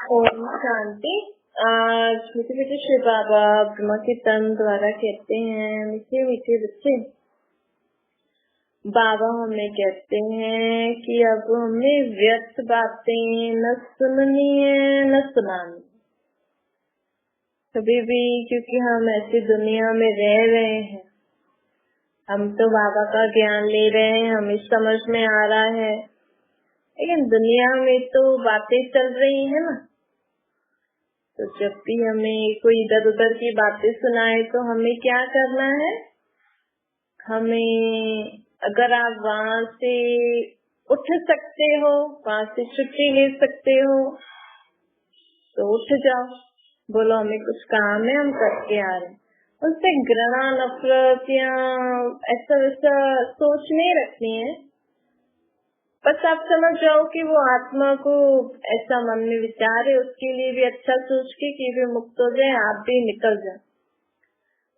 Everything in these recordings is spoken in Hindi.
ओम शांति। छोटे बेटे श्री बाबा ब्रह्मा के तन द्वारा कहते हैं, मीठे मीठे बच्चे, बाबा हमें कहते हैं कि अब हमें व्यर्थ बातें न सुननी है न सुनानी कभी भी, क्योंकि हम ऐसी दुनिया में रह रहे हैं। हम तो बाबा का ज्ञान ले रहे हैं, हमें समझ में आ रहा है, लेकिन दुनिया में तो बातें चल रही है ना। तो जब भी हमें कोई इधर उधर की बातें सुनाए तो हमें क्या करना है? हमें, अगर आप वहाँ से उठ सकते हो, वहाँ से छुट्टी ले सकते हो तो उठ जाओ, बोलो हमें कुछ काम है, हम करके आ रहे हैं। उनसे घृणा नफरत या ऐसा वैसा सोच नहीं रखनी है। बस आप समझ जाओ कि वो आत्मा को ऐसा मन में विचार है, उसके लिए भी अच्छा सोच के कि वे मुक्त हो जाए, आप भी निकल जाए।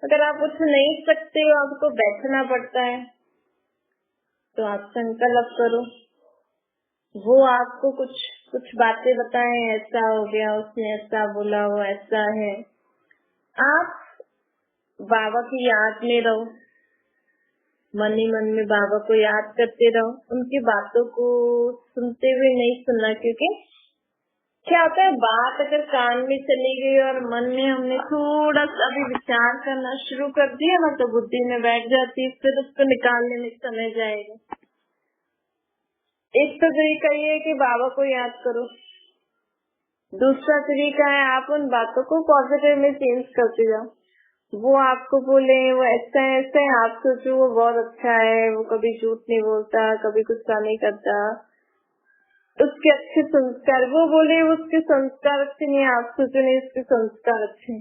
अगर आप उठ नहीं सकते हो, आपको बैठना पड़ता है, तो आप संकल्प करो, वो आपको कुछ बातें बताएं, ऐसा हो गया, उसने ऐसा बोला, वो ऐसा है। आप बाबा की याद में रहो, मन ही मन में बाबा को याद करते रहो, उनकी बातों को सुनते हुए नहीं सुनना। क्योंकि क्या होता है, बात अगर कान में चली गई और मन में हमने थोड़ा सा भी विचार करना शुरू कर दिया ना, तो बुद्धि में बैठ जाती है, फिर उसको निकालने में समय जाएगा। एक तो तरीका ये है कि बाबा को याद करो, दूसरा तरीका है आप उन बातों को पॉजिटिव में चेंज करते जाओ। वो आपको बोले वो ऐसा है ऐसा है, आप सोचो वो बहुत अच्छा है, वो कभी झूठ नहीं बोलता, कभी गुस्सा नहीं करता, उसके अच्छे संस्कार, वो बोले उसके संस्कार अच्छे नहीं, आप सोचो नहीं उसके संस्कार अच्छे।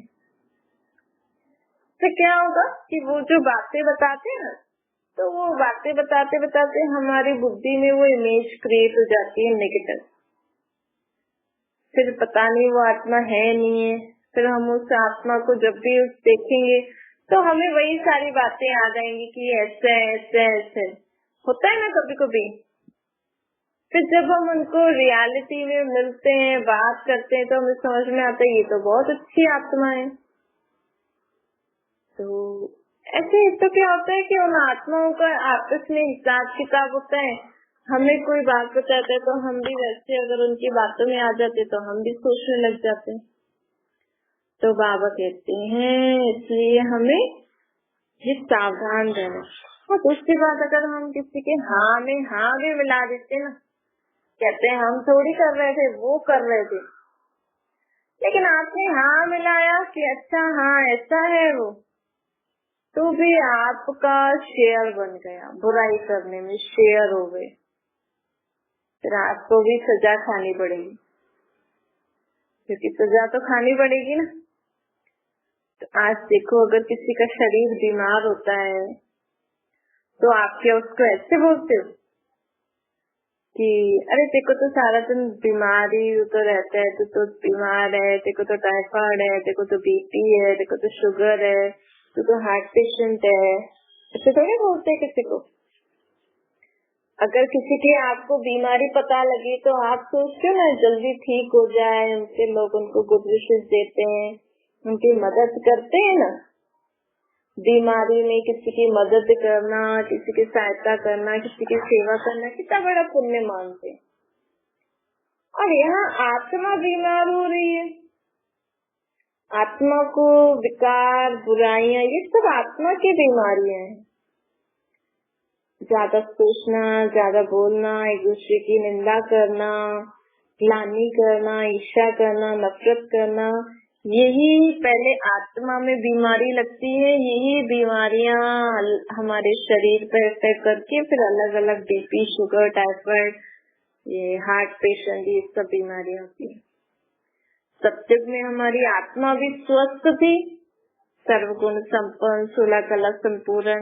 तो क्या होगा कि वो जो बातें बताते हैं ना, तो वो बातें बताते बताते हमारी बुद्धि में वो इमेज क्रिएट हो जाती है नेगेटिव। फिर पता नहीं वो आत्मा है नहीं है, फिर हम उस आत्मा को जब भी देखेंगे तो हमें वही सारी बातें आ जाएंगी कि ऐसे ऐसे ऐसे होता है ना कभी कभी। फिर जब हम उनको रियलिटी में मिलते हैं, बात करते हैं, तो हमें समझ में आता है ये तो बहुत अच्छी आत्मा है। तो ऐसे तो क्या होता है कि उन आत्माओं का आपस में हिसाब किताब होता है। हमें कोई बात बताता है तो हम भी वैसे अगर उनकी बातों में आ जाते तो हम भी सोचने लग जाते हैं। तो बाबा कहते हैं इसलिए हमें ये सावधान रहना। और दूसरी बात, अगर हम किसी के हाँ में हाँ भी मिला देते ना, कहते हैं हम थोड़ी कर रहे थे, वो कर रहे थे, लेकिन आपने हाँ मिलाया कि अच्छा हाँ ऐसा है वो, तो भी आपका शेयर बन गया, बुराई करने में शेयर हो गए, फिर आपको भी सजा खानी पड़ेगी, क्योंकि सजा तो खानी पड़ेगी ना। तो आज देखो, अगर किसी का शरीर बीमार होता है तो आप क्या उसको ऐसे बोलते हो कि अरे देखो तो सारा दिन बीमारी तो रहता है, तो बीमार है, देखो तो टाइफाइड है, देखो तो बीपी है, देखो तो शुगर है, तो हार्ट पेशेंट है, ऐसे थोड़ी बोलते किसी को। अगर किसी की आपको बीमारी पता लगी तो आप सोचते हो ना जल्दी ठीक हो जाए, उनके लोग उनको गुड विशेस देते हैं, उनकी मदद करते हैं ना। बीमारी में किसी की मदद करना, किसी की सहायता करना, किसी की सेवा करना कितना बड़ा पुण्य मानते हैं। और यहाँ आत्मा बीमार हो रही है, आत्मा को विकार, बुराइयां, ये सब आत्मा की बीमारियां हैं। ज्यादा सोचना, ज्यादा बोलना, एक दूसरे की निंदा करना, ग्लानि करना, ईर्ष्या करना, नफरत करना, यही पहले आत्मा में बीमारी लगती है। यही बीमारियां हमारे शरीर पर इफेक्ट करके फिर अलग अलग बीपी, शुगर, टाइफाइड, ये हार्ट पेशेंट, ये सब बीमारियां होती है। सत्युग में हमारी आत्मा भी स्वस्थ थी, सर्वगुण संपन्न, 16 कला संपूर्ण,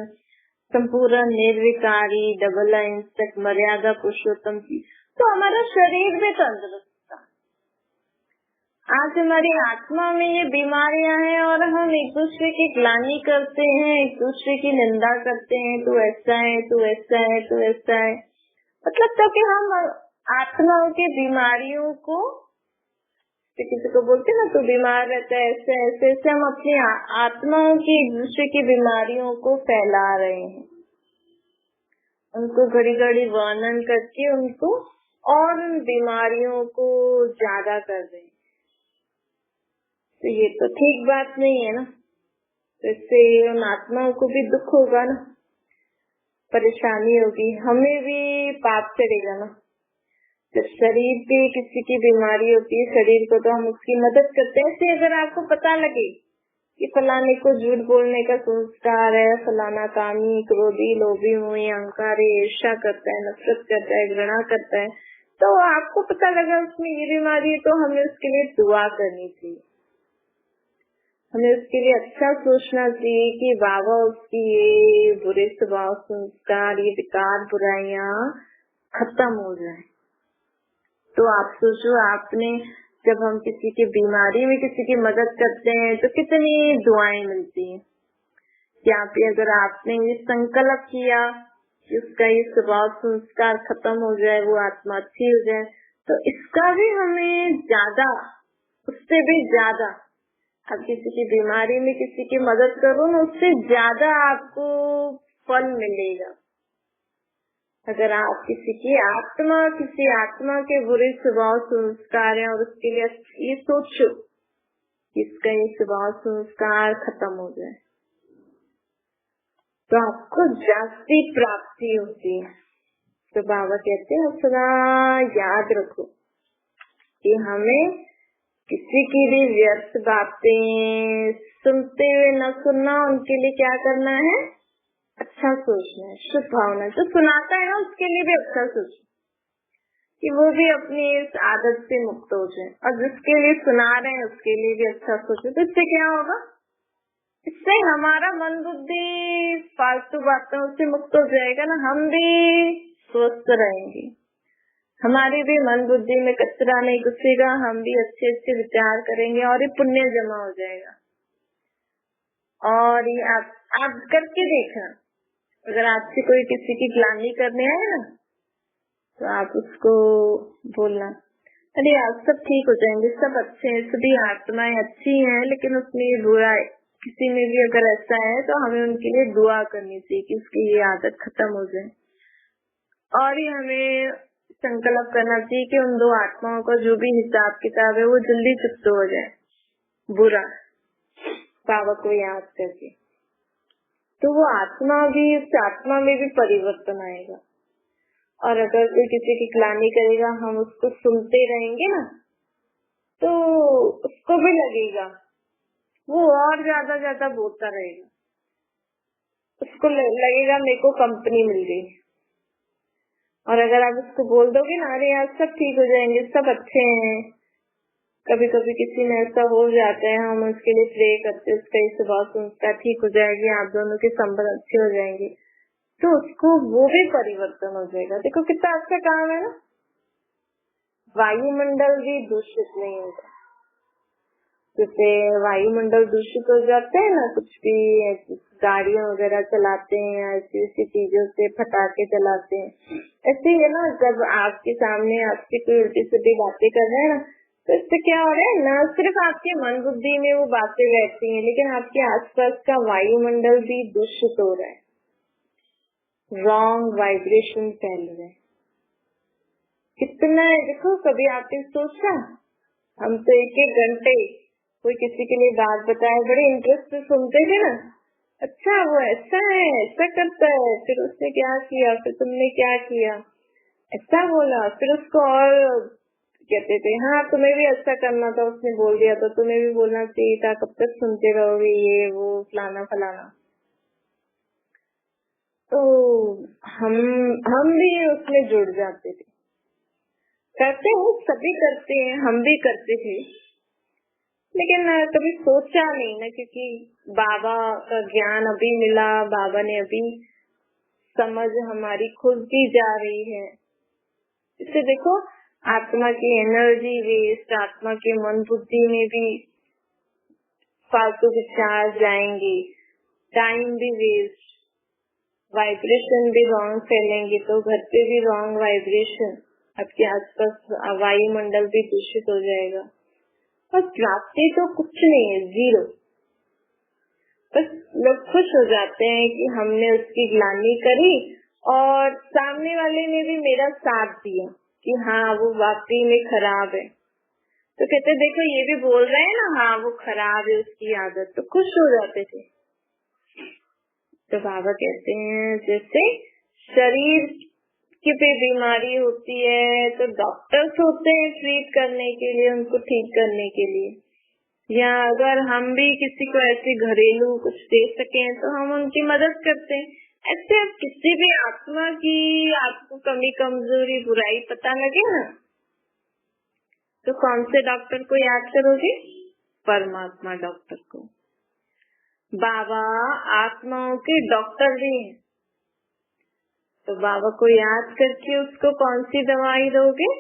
संपूर्ण निर्विकारी, डबल अहिंसक, मर्यादा पुरुषोत्तम थी, तो हमारा शरीर भी तंदुरुस्त था। आज हमारी आत्मा में ये बीमारियां हैं और हम एक दूसरे की ग्लानि करते हैं, एक दूसरे की निंदा करते हैं, तू ऐसा है, तू ऐसा है, तू ऐसा है। मतलब तो कि हम आत्माओं की बीमारियों को तो किसी को बोलते ना तो बीमार रहता है, ऐसे ऐसे ऐसे हम अपनी आत्माओं की एक दूसरे की बीमारियों को फैला रहे हैं, उनको घड़ी घड़ी वर्णन करके उनको और उन बीमारियों को ज्यादा कर रहे हैं। तो ये तो ठीक बात नहीं है ना। तो इससे उन आत्माओं को भी दुख होगा ना, परेशानी होगी, हमें भी पाप चढ़ेगा ना। जब शरीर पे किसी की बीमारी होती है, शरीर को तो हम उसकी मदद करते हैं। ऐसे अगर आपको पता लगे कि फलाने को झूठ बोलने का संस्कार है, फलाना कामी, क्रोधी, लोभी, मोही, अहंकारी, ईर्ष्या करता है, नफरत करता है, घृणा करता है, तो आपको पता लगा उसमें ये बीमारी है, तो हमें उसके लिए दुआ करनी चाहिए। हमें उसके लिए अच्छा सोचना चाहिए कि बाबा उसकी ये बुरे स्वभाव, संस्कार, ये विकार, बुराइयां खत्म हो जाए। तो आप सोचो, आपने जब हम किसी की बीमारी में किसी की मदद करते हैं तो कितनी दुआएं मिलती हैं। यहाँ पे अगर आपने ये संकल्प किया कि उसका ये स्वभाव संस्कार खत्म हो जाए, वो आत्मा अच्छी हो जाए, तो इसका भी हमें ज्यादा, उससे भी ज्यादा, आप किसी की बीमारी में किसी की मदद करो ना, उससे ज्यादा आपको फल मिलेगा। अगर आप किसी आत्मा के बुरे स्वभाव संस्कार है और उसके लिए ये सोचो कि इसका ये स्वभाव संस्कार खत्म हो जाए, तो आपको जास्ती प्राप्ति होती है। तो बाबा कहते हैं सदा याद रखो कि हमें किसी की भी व्यर्थ बातें सुनते हुए न सुनना, उनके लिए क्या करना है, अच्छा सोचना है, शुभ भावना। जो सुनाता है ना उसके लिए भी अच्छा सोचना कि वो भी अपनी इस आदत से मुक्त हो जाए, और जिसके लिए सुना रहे हैं उसके लिए भी अच्छा सोचे। तो इससे क्या होगा, इससे हमारा मन बुद्धि फालतू बातों से मुक्त हो जाएगा ना, हम भी स्वस्थ रहेंगे, हमारी भी मन बुद्धि में कचरा नहीं घुसेगा, हम भी अच्छे अच्छे विचार करेंगे और ये पुण्य जमा हो जाएगा। और ये आप करके देखना, अगर आपसे कोई किसी की ग्लानि करने आए ना, तो आप उसको बोलना, अरे आप सब ठीक हो जाएंगे, सब अच्छे हैं, सभी आत्माएं अच्छी हैं, लेकिन उसमें बुरा है, किसी में भी अगर ऐसा है तो हमें उनके लिए दुआ करनी चाहिए कि उसकी ये आदत खत्म हो जाए। और ये हमें संकल्प करना चाहिए कि उन दो आत्माओं का जो भी हिसाब किताब है वो जल्दी चुप्त हो जाए, बुरा बाबा को याद करके। तो वो आत्मा भी, उस आत्मा में भी परिवर्तन आएगा। और अगर कोई किसी की ग्लानि करेगा, हम उसको सुनते रहेंगे ना, तो उसको भी लगेगा, वो और ज्यादा बोलता रहेगा, उसको लगेगा मेरे को कंपनी मिल गई। और अगर आप उसको बोल दोगे ना, अरे यार सब ठीक हो जाएंगे, सब अच्छे हैं, कभी कभी किसी में ऐसा हो जाता है, हम उसके लिए प्रे करते, उसका इस स्वभाव संस्कार ठीक हो जाएगी, आप दोनों के संबंध अच्छे हो जाएंगे, तो उसको वो भी परिवर्तन हो जाएगा। देखो कितना अच्छा काम है ना, वायुमंडल भी दूषित नहीं होगा। जैसे वायुमंडल दूषित हो जाते हैं ना, कुछ भी गाड़ियां वगैरह चलाते हैं, ऐसी ऐसी चीजों से फटाके चलाते हैं, ऐसे ही है ना, जब आपके सामने आपकी कोई उल्टी सीधी बातें कर रहे हैं ना, तो इससे क्या हो रहा है, न सिर्फ आपके मन बुद्धि में वो बातें बैठती हैं, लेकिन आपके आसपास का वायुमंडल भी दूषित हो रहा है, रॉन्ग वाइब्रेशन फैल रहे हैं। कितना है, देखो कभी आपने सोचा, हम तो एक एक घंटे कोई किसी के लिए बात बताए बड़े इंटरेस्ट से सुनते थे ना, अच्छा वो ऐसा है, ऐसा करता है, फिर उसने क्या किया, फिर तुमने क्या किया, ऐसा बोला, फिर उसको और कहते थे हाँ तुम्हें भी ऐसा करना था, उसने बोल दिया तो तुम्हें भी बोलना चाहिए था, कब तक सुनते रहोगे, ये वो फलाना फलाना। तो हम भी उसमें जुड़ जाते थे, करते हैं, सभी करते हैं, हम भी करते थे, लेकिन कभी सोचा नहीं ना, क्योंकि बाबा का ज्ञान अभी मिला, बाबा ने अभी समझ हमारी खुलती जा रही है। इससे देखो आत्मा की एनर्जी वेस्ट, आत्मा के मन बुद्धि में भी फालतू विचार जाएंगे, टाइम भी वेस्ट, वाइब्रेशन भी रॉन्ग फैलेंगे, तो घर पे भी रॉन्ग वाइब्रेशन, आपके आसपास वायुमंडल भी दूषित हो जाएगा। और प्राप्ति तो कुछ नहीं है, जीरो। बस लोग खुश हो जाते हैं कि हमने उसकी ग्लानि करी और सामने वाले ने भी मेरा साथ दिया कि हाँ वो वाकई में खराब है, तो कहते देखो ये भी बोल रहे हैं ना, हाँ वो खराब है उसकी आदत, तो खुश हो जाते थे। तो बाबा कहते हैं जैसे शरीर की पे बीमारी होती है तो डॉक्टर्स होते हैं ट्रीट करने के लिए, उनको ठीक करने के लिए, या अगर हम भी किसी को ऐसे घरेलू कुछ दे सके तो हम उनकी मदद करते हैं। ऐसे अब किसी भी आत्मा की आपको कमी कमजोरी बुराई पता लगे ना, तो कौन से डॉक्टर को याद करोगे? परमात्मा डॉक्टर को। बाबा आत्माओं के डॉक्टर भी हैं, तो बाबा को याद करके उसको कौन सी दवाई दोगे?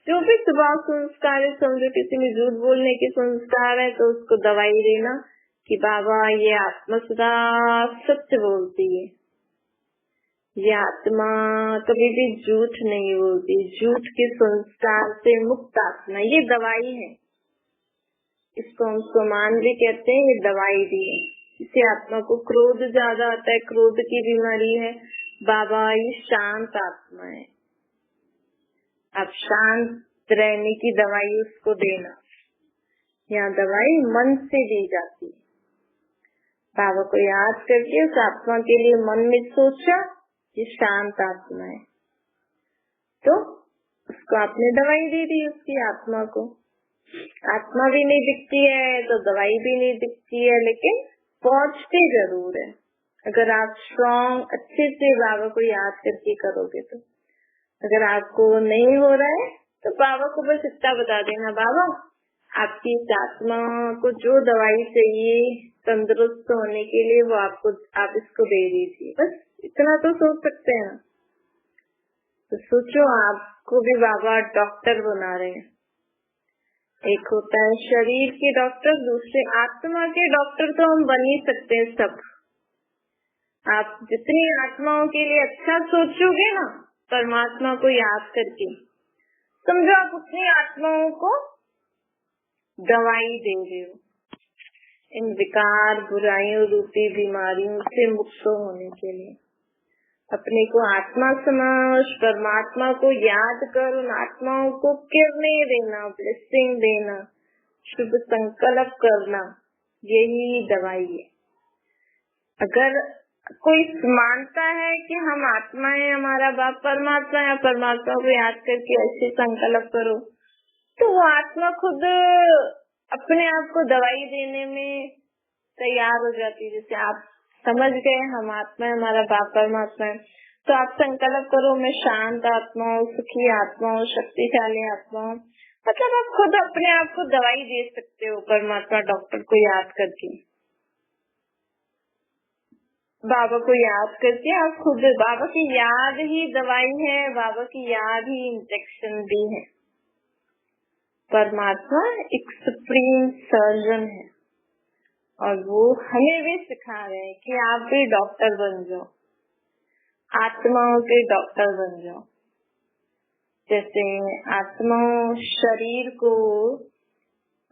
जो भी स्वभाव संस्कार है, समझो किसी में झूठ बोलने के संस्कार है तो उसको दवाई देना कि बाबा ये आत्मा सदा सत्य बोलती है, ये आत्मा कभी भी झूठ नहीं बोलती, झूठ के संस्कार से मुक्त आत्मा, ये दवाई है। इसको हम समान भी कहते हैं, ये दवाई भी है। किसी आत्मा को क्रोध ज्यादा आता है, क्रोध की बीमारी है, बाबा ये शांत आत्मा है, आप शांत रहने की दवाई उसको देना। यहाँ दवाई मन से दी जाती है। बाबा को याद करके उस आत्मा के लिए मन में सोचा ये शांत आत्मा है, तो उसको आपने दवाई दे दी उसकी आत्मा को। आत्मा भी नहीं दिखती है तो दवाई भी नहीं दिखती है, लेकिन पहुंचती जरूर है अगर आप स्ट्रॉन्ग अच्छे से बाबा को याद करके करोगे तो। अगर आपको नहीं हो रहा है तो बाबा को बस इतना बता देना, बाबा आपकी इस आत्मा को जो दवाई चाहिए तंदुरुस्त होने के लिए वो आप इसको दे दीजिए। बस इतना तो सोच सकते हैं। तो सोचो आपको भी बाबा डॉक्टर बना रहे हैं। एक होता है शरीर के डॉक्टर, दूसरे आत्मा के डॉक्टर तो हम बन ही सकते हैं सब। आप जितनी आत्माओं के लिए अच्छा सोचोगे ना परमात्मा को याद करके, समझो आप उतनी आत्माओं को दवाई दे रहे हो इन विकार बुराइयों रूपी बीमारियों से मुक्त होने के लिए। अपने को आत्मा समझ परमात्मा को याद कर उन आत्माओं को किरणें देना, ब्लेसिंग देना, शुभ संकल्प करना, यही दवाई है। अगर कोई मानता है कि हम आत्मा है, हमारा बाप परमात्मा है, परमात्मा को याद करके ऐसे संकल्प करो, तो वो आत्मा खुद अपने आप को दवाई देने में तैयार हो जाती है। जैसे आप समझ गए हम आत्मा है, हमारा बाप परमात्मा है, तो आप संकल्प करो मैं शांत आत्मा हूँ, सुखी आत्मा हूँ, शक्तिशाली आत्मा हूँ। मतलब आप खुद अपने आप को दवाई दे सकते हो परमात्मा डॉक्टर को याद करके। बाबा को याद करके आप खुद, बाबा की याद ही दवाई है, बाबा की याद ही इंजेक्शन भी है। परमात्मा एक सुप्रीम सर्जन है और वो हमें भी सिखा रहे हैं कि आप भी डॉक्टर बन जाओ, आत्माओं के डॉक्टर बन जाओ। जैसे आत्माओं शरीर को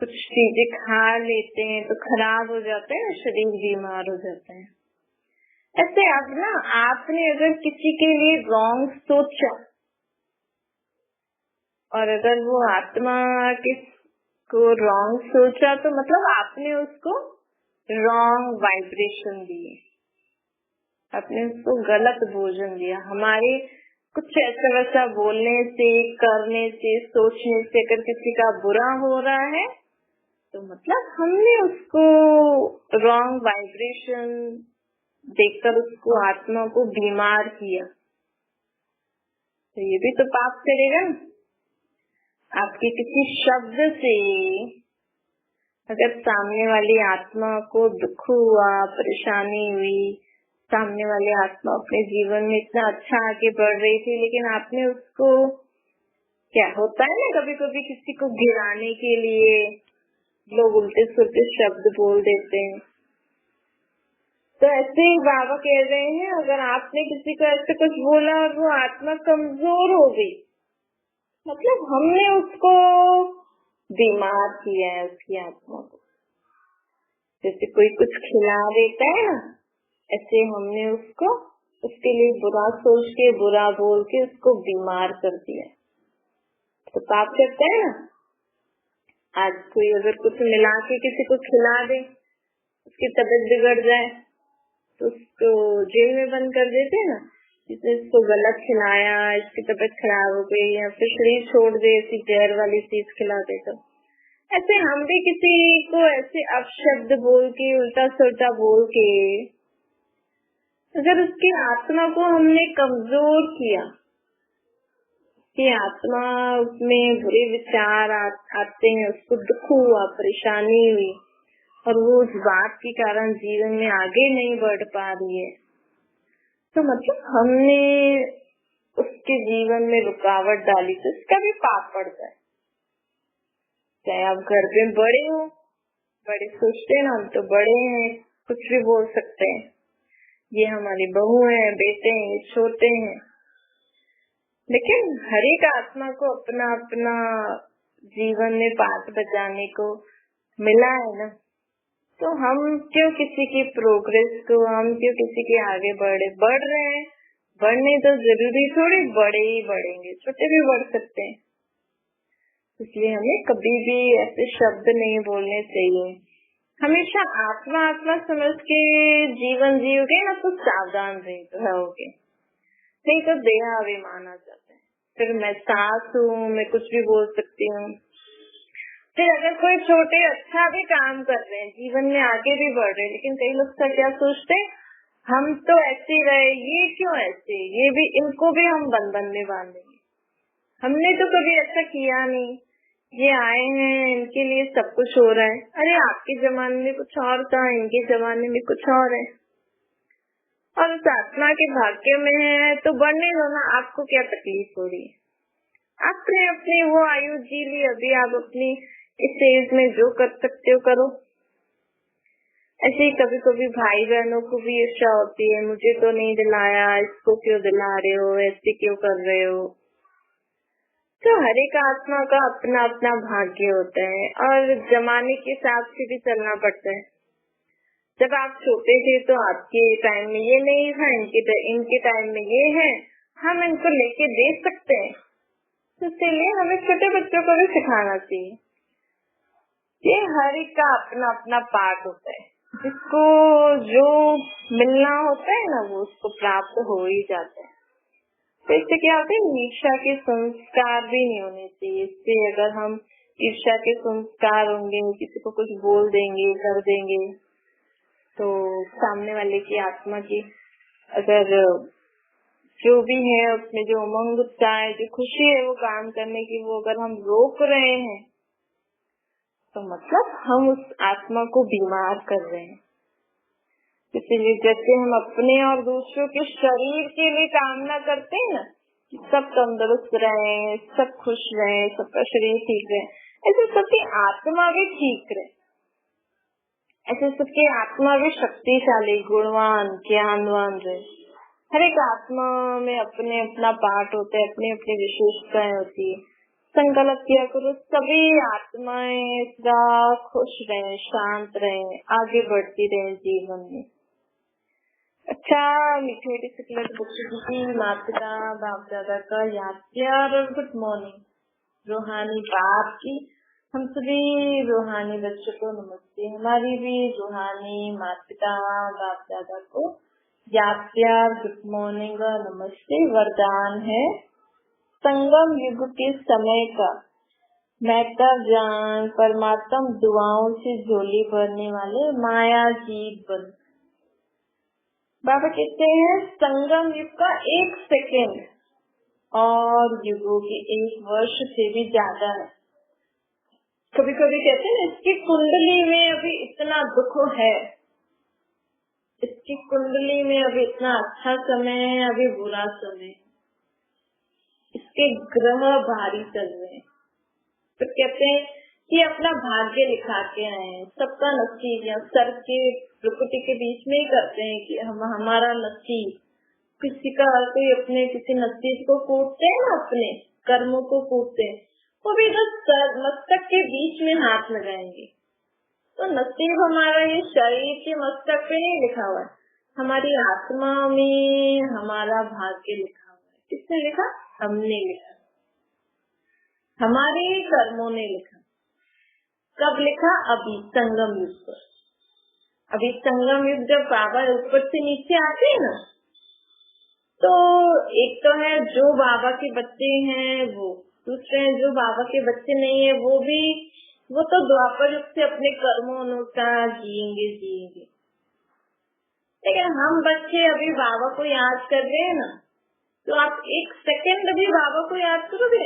कुछ चीजें खा लेते हैं तो खराब हो जाते हैं, शरीर बीमार हो जाते हैं। ऐसे अब ना आपने अगर किसी के लिए रॉन्ग सोचा और अगर वो आत्मा को रॉन्ग सोचा तो मतलब आपने उसको रॉन्ग वाइब्रेशन दिए, आपने उसको गलत भोजन दिया। हमारे कुछ ऐसा वैसा बोलने से, करने से, सोचने से अगर किसी का बुरा हो रहा है तो मतलब हमने उसको रॉन्ग वाइब्रेशन देखकर उसको आत्मा को बीमार किया, तो ये भी तो पाप करेगा ना। आपके किसी शब्द से अगर सामने वाली आत्मा को दुख हुआ, परेशानी हुई, सामने वाली आत्मा अपने जीवन में इतना अच्छा आगे बढ़ रही थी, लेकिन आपने उसको, क्या होता है ना कभी कभी किसी को गिराने के लिए लोग उल्टे सुलटे शब्द बोल देते हैं, तो ऐसे ही बाबा कह रहे हैं अगर आपने किसी को ऐसे कुछ बोला और वो आत्मा कमजोर हो गई, मतलब हमने उसको बीमार किया है उसकी आत्मा को। जैसे कोई कुछ खिला देता है ना, ऐसे हमने उसको उसके लिए बुरा सोच के, बुरा बोल के उसको बीमार कर दिया। तो पाप करता है ना। आज कोई अगर कुछ मिला के किसी को खिला दे, उसकी तबीयत बिगड़ जाए तो उसको जेल में बंद कर देते हैं ना। जिसने इसको गलत खिलाया, इसकी तबीयत खराब हो गई, या फिर शरीर छोड़ दे, ऐसी जहर वाली चीज खिला दे। तो ऐसे हम भी किसी को ऐसे अपशब्द बोल के, उल्टा सुल्टा बोल के, अगर उसकी आत्मा को हमने कमजोर किया, कि आत्मा में बुरे विचार आते हैं, उसको दुख हुआ, परेशानी हुई, और वो उस बात के कारण जीवन में आगे नहीं बढ़ पा रही है, तो मतलब हमने उसके जीवन में रुकावट डाली, तो इसका भी पाप पड़ता है। चाहे आप घर में बड़े हो, बड़े सोचते हैं हम तो बड़े हैं, कुछ भी बोल सकते हैं, ये हमारी बहू है, बेटे हैं, ये छोटे हैं, लेकिन हर एक आत्मा को अपना अपना जीवन में पाठ बजाने को मिला है ना। तो हम क्यों किसी की प्रोग्रेस को, हम क्यों किसी के आगे बढ़ रहे हैं। बढ़ने तो जरूरी थोड़ी बड़े ही बढ़ेंगे, छोटे भी बढ़ सकते हैं। इसलिए हमें कभी भी ऐसे शब्द नहीं बोलने चाहिए। हमेशा आत्मा आत्मा समझ के जीवन जियोगे ना तो सावधान रहोगे, नहीं तो देहाभिमान आ जाता है। फिर मैं सास हूँ, मैं कुछ भी बोल सकती हूँ। फिर अगर कोई छोटे अच्छा भी काम कर रहे हैं, जीवन में आगे भी बढ़ रहे हैं, लेकिन कई लोग क्या सोचते हैं, हम तो ऐसे रहे, ये क्यों ऐसे, ये भी, इनको भी हम बंधन में बांधेंगे, हमने तो कभी ऐसा किया नहीं, ये आए हैं, इनके लिए सब कुछ हो रहा है। अरे आपके जमाने में कुछ और था, इनके जमाने में कुछ और है, और उस आत्मा के भाग्य में है तो बढ़ने दो ना, आपको क्या तकलीफ हो रही है। आपने अपनी वो आयु जी ली, अभी आप अपनी इस एज में जो कर सकते हो करो। ऐसे ही कभी कभी भाई बहनों को भी इच्छा होती है, मुझे तो नहीं दिलाया, इसको क्यों दिला रहे हो, ऐसे क्यों कर रहे हो। तो हर एक आत्मा का अपना अपना भाग्य होता है, और जमाने के हिसाब से भी चलना पड़ता है। जब आप छोटे थे तो आपके टाइम में ये नहीं था, इनके टाइम में ये है, हम इनको लेके दे सकते हैं, तो इसलिए हमें छोटे बच्चों को भी सिखाना चाहिए। ये हर एक का अपना अपना पार्ट होता है, जिसको जो मिलना होता है ना वो उसको प्राप्त हो ही जाता है। तो इससे क्या होता है, ईर्ष्या के संस्कार भी नहीं होने चाहिए। इससे अगर हम ईर्ष्या के संस्कार होंगे, किसी को कुछ बोल देंगे, कर देंगे, तो सामने वाले की आत्मा की अगर जो भी है उसमें जो उमंग उत्साह है, जो खुशी है वो काम करने की, वो अगर हम रोक रहे हैं तो मतलब हम उस आत्मा को बीमार कर रहे हैं। इसीलिए जैसे हम अपने और दूसरों के शरीर के लिए कामना करते हैं ना, कि सब तंदुरुस्त रहे, सब खुश रहे, सबका शरीर ठीक रहे, ऐसे सबकी आत्मा भी ठीक रहे, ऐसे सबकी आत्मा भी शक्तिशाली, गुणवान, ज्ञानवान रहे। हर एक आत्मा में अपने अपना पार्ट होता है, अपनी अपनी विशेषताएं होती है। संकल्प किया करो सभी आत्माएं सदा खुश रहे, शांत रहे, आगे बढ़ती रहे जीवन में। अच्छा, मीठे मीठे शुक्ल बच्चों की माता बाप दादा का याद किया और गुड मॉर्निंग रूहानी बाप की हम सभी रूहानी बच्चों को नमस्ते। हमारी भी रूहानी माता बाप दादा को याद किया, गुड मॉर्निंग और नमस्ते। वरदान है संगम युग के समय का महता ज्ञान परमात्मा दुआओं से झोली भरने वाले माया जीत बन। बाबा कहते हैं संगम युग का 1 सेकेंड और युगों के 1 वर्ष से भी ज्यादा है। कभी कभी कहते हैं इसकी कुंडली में अभी इतना दुख है, इसकी कुंडली में अभी इतना अच्छा समय है, अभी बुरा समय है, इसके ग्रह भारी चल रहे हैं। तो कहते हैं कि अपना भाग्य लिखा के आए हैं, सबका नसीब या सर के प्रकृति के बीच में ही करते हैं कि हमारा नसीब, किसी का कोई अपने किसी नसीब को कूटते हैं ना, अपने कर्मों को कूटते हैं, वो भी तो सर मस्तक के बीच में हाथ लगाएंगे। तो नसीब हमारा ये शरीर के मस्तक पे नहीं लिखा हुआ है, हमारी आत्मा में हमारा भाग्य लिखा हुआ है। किसने लिखा? हमने लिखा, हमारे कर्मों ने लिखा। कब लिखा? अभी संगम युग पर। अभी संगम युग जब बाबा ऊपर से नीचे आते हैं ना, तो एक तो है जो बाबा के बच्चे हैं वो, दूसरे हैं जो बाबा के बच्चे नहीं है वो तो द्वापर युग से अपने कर्मों अनुसार जिएंगे। लेकिन हम बच्चे अभी बाबा को याद कर रहे हैं ना, तो आप एक सेकंड भी बाबा को याद करोगे,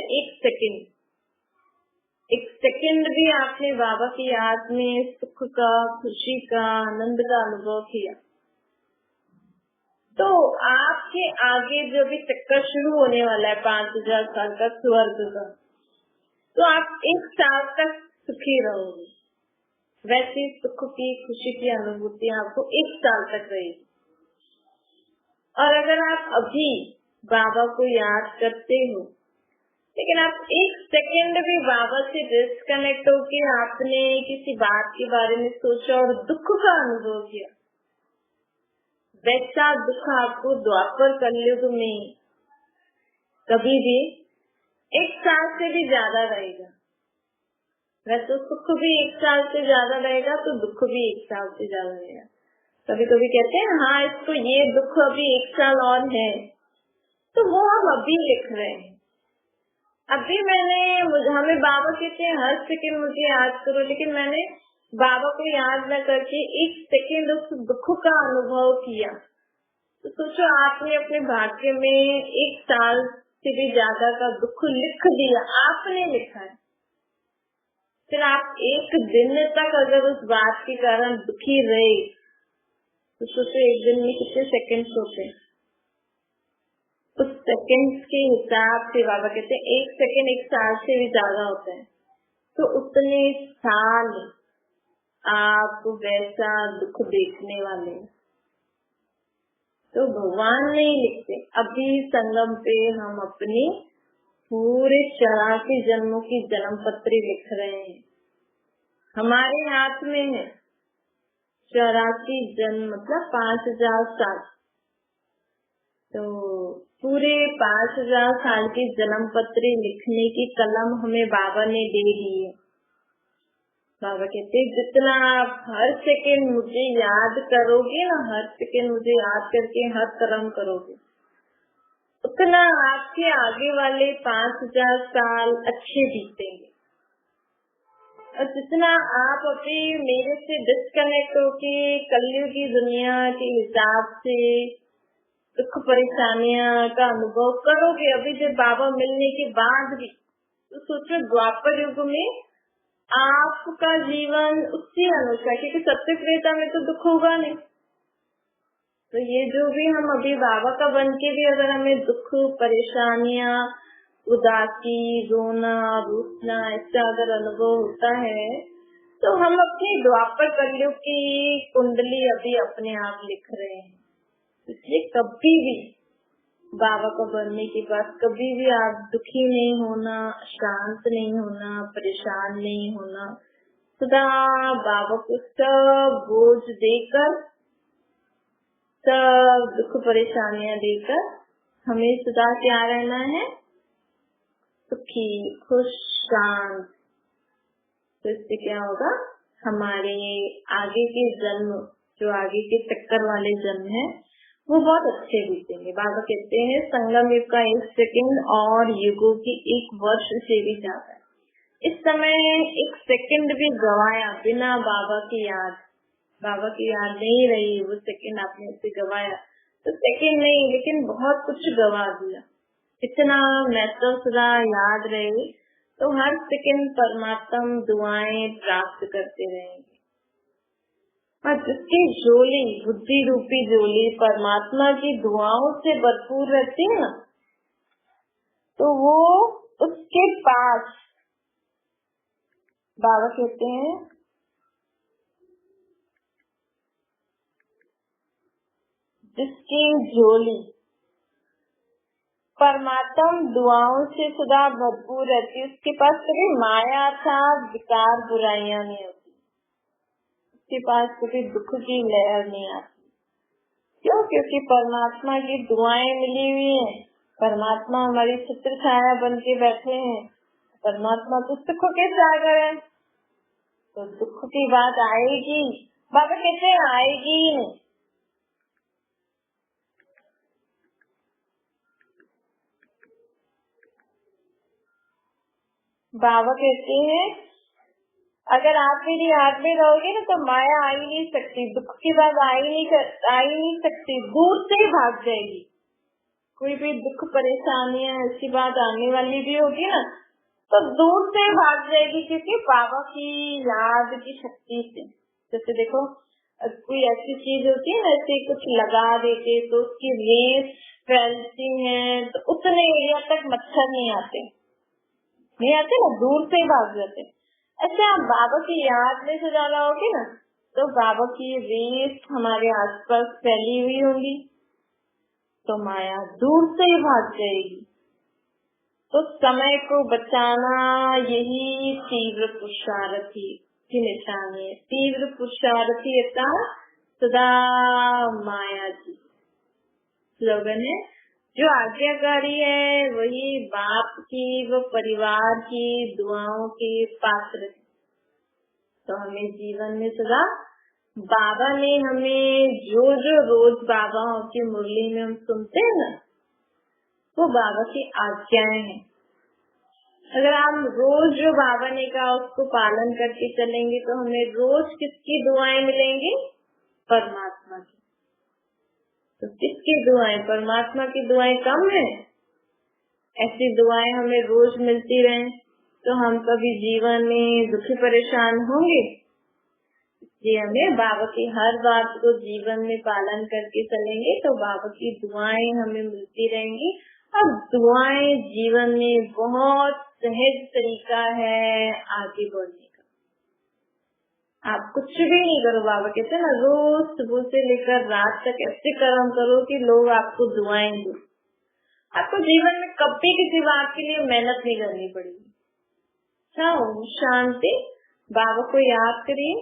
एक सेकंड भी आपने बाबा की याद में सुख का, खुशी का, आनंद का अनुभव किया, तो आपके आगे जो भी चक्कर शुरू होने वाला है 5000 साल का स्वर्ग का, तो आप 1 साल तक सुखी रहोगे। वैसे सुख की, खुशी की अनुभूति आपको 1 साल तक रहेगी। और अगर आप अभी बाबा को याद करते हो, लेकिन आप 1 सेकंड भी बाबा से डिस्कनेक्ट होके आपने किसी बात के बारे में सोचा और दुख का अनुभव किया, वैसा दुख आपको द्वापर कलयुग में कभी भी 1 साल से भी ज्यादा रहेगा। वैसे सुख भी 1 साल से ज्यादा रहेगा, तो दुख भी 1 साल से ज्यादा रहेगा। कभी कभी कहते हैं हाँ इसको ये दुख अभी 1 साल और है, तो वो हम अभी लिख रहे हैं। अभी हमें बाबा कहते हैं हर सेकंड मुझे याद करो, लेकिन मैंने बाबा को याद न करके 1 सेकंड उस दुख का अनुभव किया, तो सोचो आपने अपने भाग्य में 1 साल से भी ज्यादा का दुख लिख दिया, आपने लिखा है। फिर आप 1 दिन तक अगर उस बात के कारण दुखी रहे, तो सोचो 1 दिन में कितने सेकंड होते हैं। उस सेकंड के हिसाब से बाबा कहते हैं 1 सेकंड 1 साल से भी ज्यादा होता है, तो उतने साल आप वैसा दुख देखने वाले हैं। तो भगवान नहीं लिखते। अभी संगम पे हम अपनी पूरे 84 जन्मों की जन्म पत्री लिख रहे हैं, हमारे हाथ में है 84 जन्म, मतलब 5000 साल। तो पूरे 5000 साल की जन्म पत्री लिखने की कलम हमें बाबा ने दे दी है। बाबा कहते जितना आप हर सेकंड मुझे याद करोगे ना, हर सेकंड मुझे याद करके हर कर्म करोगे, उतना आपके आगे वाले 5000 साल अच्छे बीतेंगे। और जितना आप अभी मेरे से डिस्कनेक्ट होके कलयुग की दुनिया के हिसाब से दुख परेशानियां का अनुभव करोगे अभी जब बाबा मिलने के बाद भी, तो सोचो द्वापर युग में आपका जीवन उसी अनुसार, क्योंकि सत्य त्रेता में तो दुख होगा नहीं। तो ये जो भी हम अभी बाबा का बन के भी अगर हमें दुख, परेशानियां, उदासी, रोना, रूठना ऐसा अगर अनुभव होता है, तो हम अपनी द्वापर कलयुग की कुंडली अभी अपने आप लिख रहे हैं। इसलिए कभी भी बाबा को बनने के बाद कभी भी आप दुखी नहीं होना, शांत नहीं होना, परेशान नहीं होना। सदा बाबा को सब बोझ देकर, सब दुख परेशानियां देकर हमें सदा क्या रहना है? सुखी, खुश, शांत। तो इससे क्या होगा? हमारे आगे के जन्म, जो आगे के चक्कर वाले जन्म है, वो बहुत अच्छे बीतेंगे। बाबा कहते हैं संगम युग का 1 सेकंड और युगों की 1 वर्ष से भी ज्यादा है। इस समय 1 सेकंड भी गवाया बिना बाबा की याद नहीं रही, वो सेकंड आपने उसे गवाया, तो सेकंड नहीं लेकिन बहुत कुछ गवा दिया। इतना मैं सदा याद रहे, तो हर सेकंड परमात्मा दुआएं प्राप्त करते रहेंगे। और जिसकी झोली, बुद्धि रूपी झोली परमात्मा की दुआओं से भरपूर रहती है ना, तो वो उसके पास बाबा कहते हैं जिसकी झोली परमात्मा दुआओं से सदा भरपूर रहती है, उसके पास कभी माया था विकार बुराइयां नहीं होती, उसके पास कभी दुख की लहर नहीं आती। क्यों? क्योंकि परमात्मा की दुआएं मिली हुई हैं, परमात्मा हमारी छत्र छाया बन के बैठे हैं, परमात्मा तो सुख के सागर है, तो दुख की बात आएगी, बाबा कहते हैं आएगी ही नहीं। बाबा कहते हैं अगर आप मेरी याद में रहोगे ना तो माया आ ही नहीं सकती, दुख की बात आ ही नहीं सकती, दूर से ही भाग जाएगी। कोई भी दुख परेशानियां ऐसी बात आने वाली भी होगी ना तो दूर से भाग जाएगी, क्योंकि बाबा की याद की शक्ति से। जैसे देखो कोई ऐसी चीज होती है ना, ऐसे कुछ लगा देते तो उसकी रेस फैलती है तो उतने एरिया तक मच्छर नहीं आते ना, दूर से भाग जाते। ऐसे आप बाबा की याद में सजा लाओगे ना तो बाबा की रेस हमारे आसपास फैली हुई होगी तो माया दूर से ही भाग जाएगी। तो समय को बचाना यही तीव्र पुरुषार्थी की निशानी है। तीव्र पुरुषार्थी सदा माया जी स्लोगन है। जो आज्ञाकारी है वही बाप की व परिवार की दुआओं के पात्र है। तो हमें जीवन में सदा बाबा ने हमें जो रोज बाबा की मुरली में हम सुनते हैं ना वो बाबा की आज्ञाएं हैं। अगर हम रोज जो बाबा ने कहा उसको पालन करके चलेंगे तो हमें रोज किसकी दुआएं मिलेंगी? परमात्मा की। तो किसकी दुआएं? परमात्मा की दुआएं कम है? ऐसी दुआएं हमें रोज मिलती रहें तो हम कभी जीवन में दुखी परेशान होंगे। इसलिए हमें बाबा की हर बात को जीवन में पालन करके चलेंगे तो बाबा की दुआएं हमें मिलती रहेंगी। अब दुआएं जीवन में बहुत सहज तरीका है आगे बढ़ने का। आप कुछ भी नहीं करो, बाबा कहते हैं ना रोज सुबह से लेकर रात तक ऐसे कर्म करो कि लोग आपको दुआएं दो। आपको जीवन में कभी किसी बात के लिए मेहनत नहीं करनी पड़ेगी। अच्छा, ओम शांति। बाबा को याद करिए।